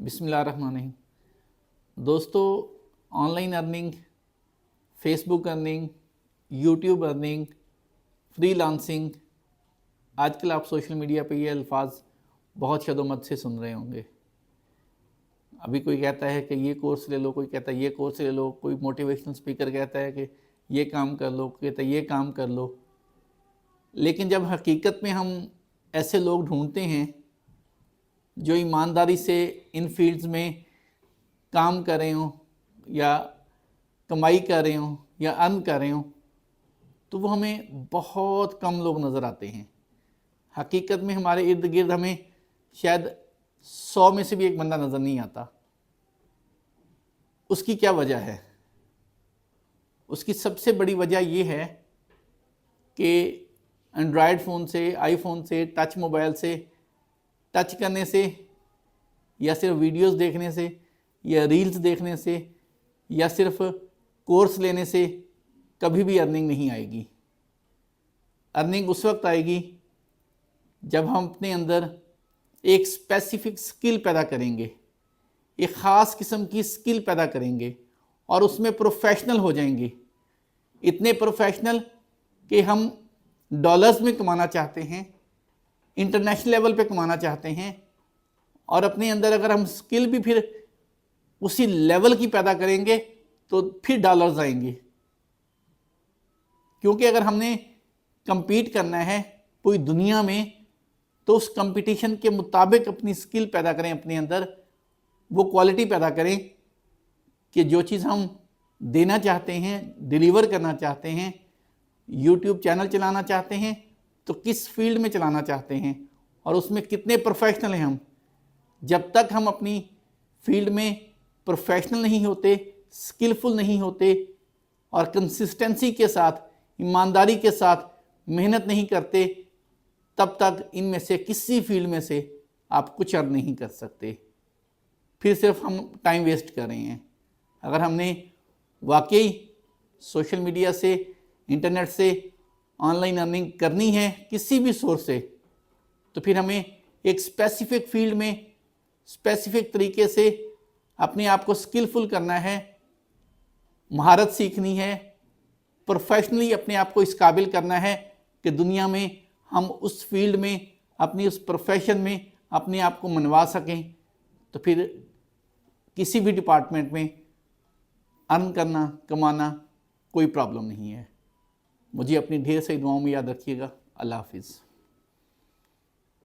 بسم اللہ الرحمن الرحیم۔ دوستو، online earning, Facebook earning, YouTube earning, freelancing, آج کل آپ سوشل میڈیا پہ یہ الفاظ بہت شد و مد سے سن رہے ہوں گے۔ ابھی کوئی کہتا ہے کہ یہ کورس لے لو، کوئی کہتا ہے یہ کورس لے لو، کوئی موٹیویشنل اسپیکر کہتا ہے کہ یہ کام کر لو، کوئی کہتا ہے یہ کام کر لو۔ لیکن جب حقیقت میں ہم ایسے لوگ ڈھونڈتے ہیں جو ایمانداری سے ان فیلڈز میں کام کر رہے ہوں یا کمائی کر رہے ہوں یا ارن کر رہے ہوں، تو وہ ہمیں بہت کم لوگ نظر آتے ہیں۔ حقیقت میں ہمارے ارد گرد ہمیں شاید 100 میں سے بھی ایک بندہ نظر نہیں آتا۔ اس کی کیا وجہ ہے؟ اس کی سب سے بڑی وجہ یہ ہے کہ اینڈرائیڈ فون سے، آئی فون سے، ٹچ موبائل سے ٹچ کرنے سے، یا صرف ویڈیوز دیکھنے سے، یا ریلز دیکھنے سے، یا صرف کورس لینے سے کبھی بھی ارننگ نہیں آئے گی۔ ارننگ اس وقت آئے گی جب ہم اپنے اندر ایک اسپیسیفک سکل پیدا کریں گے، ایک خاص قسم کی سکل پیدا کریں گے اور اس میں پروفیشنل ہو جائیں گے۔ اتنے پروفیشنل کہ ہم ڈالرز میں کمانا چاہتے ہیں، انٹرنیشنل لیول پہ کمانا چاہتے ہیں، اور اپنے اندر اگر ہم سکل بھی پھر اسی لیول کی پیدا کریں گے تو پھر ڈالرز آئیں گے۔ کیونکہ اگر ہم نے کمپیٹ کرنا ہے پوری دنیا میں تو اس کمپٹیشن کے مطابق اپنی سکل پیدا کریں، اپنے اندر وہ کوالٹی پیدا کریں کہ جو چیز ہم دینا چاہتے ہیں، ڈیلیور کرنا چاہتے ہیں، یوٹیوب چینل چلانا چاہتے ہیں تو کس فیلڈ میں چلانا چاہتے ہیں اور اس میں کتنے پروفیشنل ہیں ہم۔ جب تک ہم اپنی فیلڈ میں پروفیشنل نہیں ہوتے، سکلفل نہیں ہوتے اور کنسسٹنسی کے ساتھ، ایمانداری کے ساتھ محنت نہیں کرتے، تب تک ان میں سے کسی فیلڈ میں سے آپ کچھ ارن نہیں کر سکتے۔ پھر صرف ہم ٹائم ویسٹ کر رہے ہیں۔ اگر ہم نے واقعی سوشل میڈیا سے، انٹرنیٹ سے آن لائن ارننگ کرنی ہے کسی بھی سورس سے، تو پھر ہمیں ایک اسپیسیفک فیلڈ میں اسپیسیفک طریقے سے اپنے آپ کو سکلفل کرنا ہے، مہارت سیکھنی ہے، پروفیشنلی اپنے آپ کو اس قابل کرنا ہے کہ دنیا میں ہم اس فیلڈ میں، اپنی اس پروفیشن میں اپنے آپ کو منوا سکیں۔ تو پھر کسی بھی ڈپارٹمنٹ میں ارن کرنا، کمانا کوئی پرابلم نہیں ہے۔ مجھے اپنی ڈھیر ساری دعاؤں میں یاد رکھیے گا۔ اللہ حافظ۔